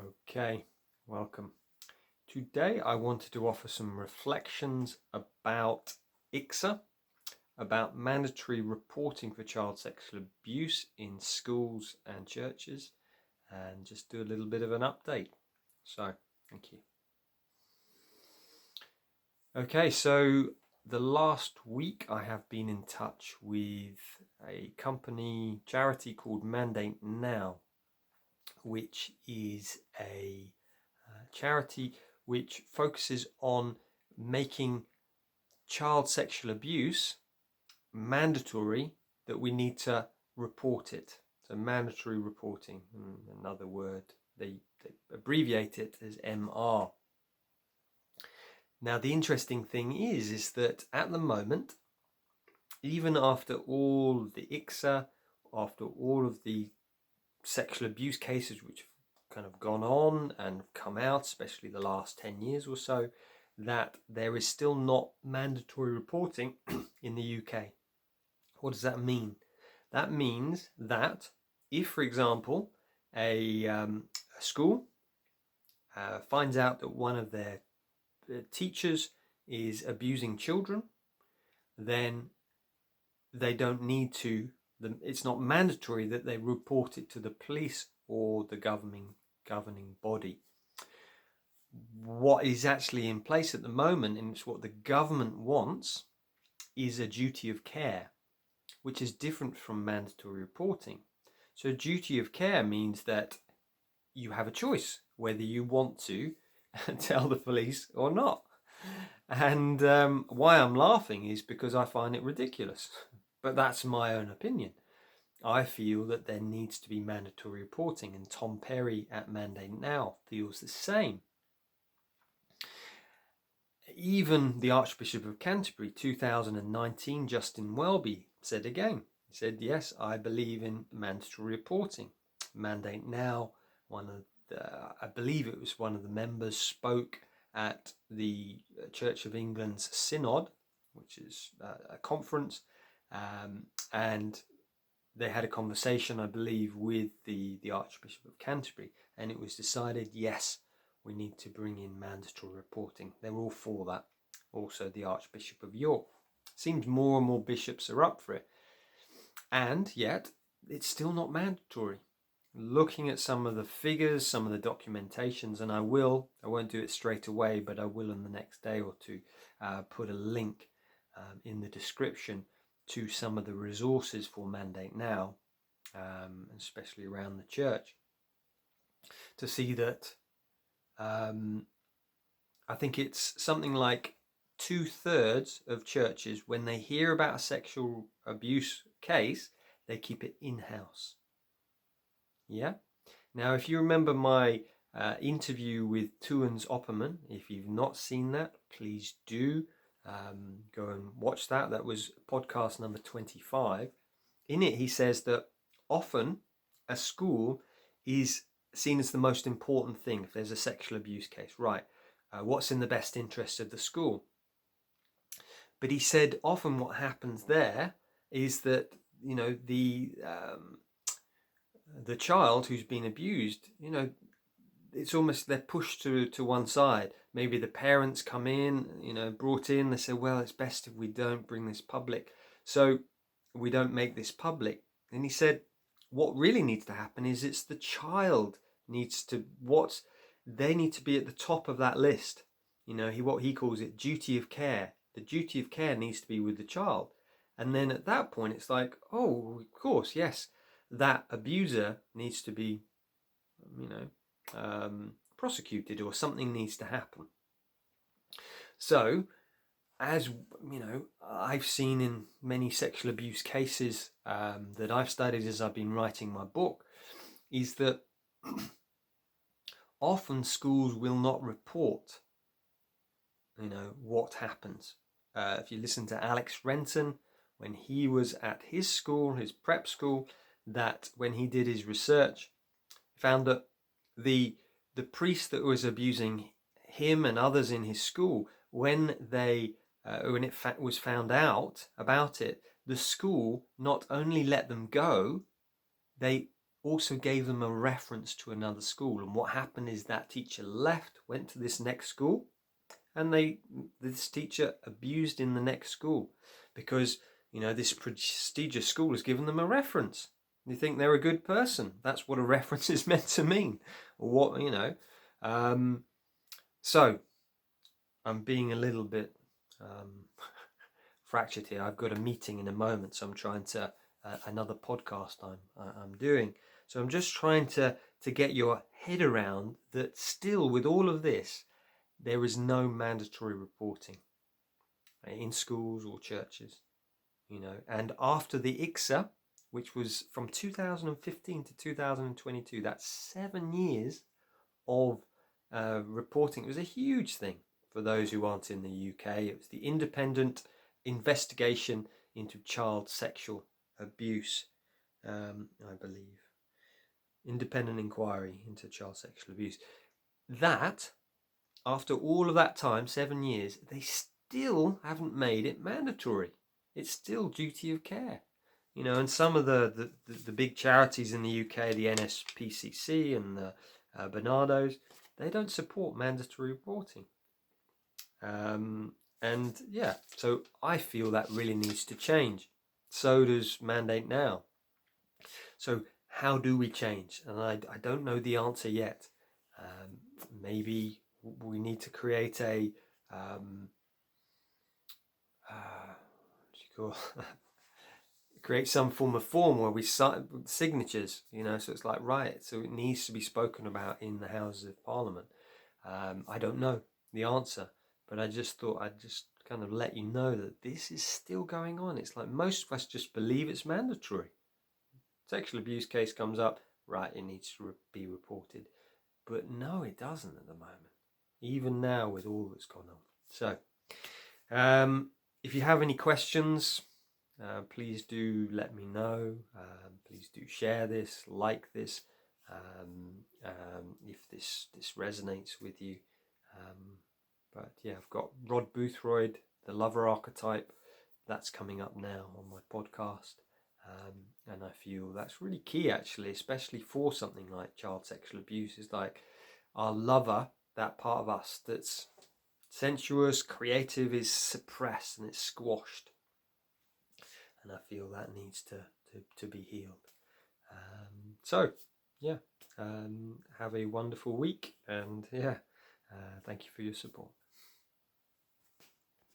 Okay, welcome. Today I wanted to offer some reflections about IICSA, about mandatory reporting for child sexual abuse in schools and churches, and just do a little bit of an update. So, thank you. Okay, so the last week I have been in touch with a charity called Mandate Now, which is a charity which focuses on making child sexual abuse mandatory, that we need to report it. So mandatory reporting, another word, they abbreviate it as MR. Now the interesting thing is that at the moment, even after all the IICSA, after all of the sexual abuse cases which have kind of gone on and come out, especially the last 10 years or so, that there is still not mandatory reporting in the UK. What does that mean? That means that if, for example, a school finds out that one of their teachers is abusing children, then they don't need to, it's not mandatory that they report it to the police or the governing body. What is actually in place at the moment, and it's what the government wants, is a duty of care, which is different from mandatory reporting. So duty of care means that you have a choice whether you want to tell the police or not. And why I'm laughing is because I find it ridiculous. But that's my own opinion. I feel that there needs to be mandatory reporting, and Tom Perry at Mandate Now feels the same. Even the Archbishop of Canterbury, 2019, Justin Welby, said again, he said, yes, I believe in mandatory reporting. Mandate Now, I believe it was one of the members, spoke at the Church of England's Synod, which is a conference, and they had a conversation, I believe, with the Archbishop of Canterbury, and it was decided, yes, we need to bring in mandatory reporting. They're all for that. Also, the Archbishop of York. Seems more and more bishops are up for it. And yet, it's still not mandatory. Looking at some of the figures, some of the documentations, and I won't do it straight away, but I will in the next day or two, put a link in the description to some of the resources for Mandate Now, especially around the church, to see that I think it's something like 2/3 of churches, when they hear about a sexual abuse case, they keep it in-house. Yeah. Now, if you remember my interview with Tuans Opperman, if you've not seen that, please do go and watch that. That was podcast number 25. In it, he says that often a school is seen as the most important thing. If there's a sexual abuse case, right, what's in the best interest of the school? But he said often what happens there is that, you know, the child who's been abused, you know, it's almost they're pushed to one side. Maybe the parents come in, you know, brought in, they say, well, it's best if we don't bring this public. So we don't make this public. And he said, what really needs to happen is it's the child needs to, they need to be at the top of that list. You know, what he calls it duty of care. The duty of care needs to be with the child. And then at that point, it's like, oh, of course, yes, that abuser needs to be, you know, prosecuted, or something needs to happen. So, as you know, I've seen in many sexual abuse cases that I've studied as I've been writing my book, is that often schools will not report, you know, what happens. If you listen to Alex Renton, when he was at his school, his prep school, that when he did his research, found that the priest that was abusing him and others in his school, when it was found out about it, the school not only let them go, they also gave them a reference to another school. And what happened is that teacher left, went to this next school, and this teacher abused in the next school because, this prestigious school has given them a reference. You think they're a good person. That's what a reference is meant to mean. Or what. So I'm being a little bit fractured here. I've got a meeting in a moment, so I'm trying to another podcast I'm doing. So I'm just trying to get your head around that. Still, with all of this, there is no mandatory reporting in schools or churches. And after the IICSA, which was from 2015 to 2022, that's 7 years of reporting. It was a huge thing for those who aren't in the UK. It was the Independent Investigation into Child Sexual Abuse, I believe. Independent Inquiry into Child Sexual Abuse. That, after all of that time, 7 years, they still haven't made it mandatory. It's still duty of care. And some of the big charities in the UK, the NSPCC and the Barnardos, they don't support mandatory reporting. So I feel that really needs to change. So does Mandate Now. So how do we change? And I don't know the answer yet. Maybe we need to create a create some form of form where we sign signatures, so it's like riot. So it needs to be spoken about in the Houses of Parliament. I don't know the answer, but I just thought I'd just kind of let you know that this is still going on. It's like most of us just believe it's mandatory. Sexual abuse case comes up, right, it needs to be reported. But no, it doesn't at the moment, even now with all that's gone on. So, if you have any questions, please do let me know. Please do share this, like this, if this resonates with you. But yeah, I've got Rod Boothroyd, the lover archetype. That's coming up now on my podcast. And I feel that's really key, actually, especially for something like child sexual abuse. Is like our lover, that part of us that's sensuous, creative, is suppressed and it's squashed. And I feel that needs to be healed. Have a wonderful week, and thank you for your support.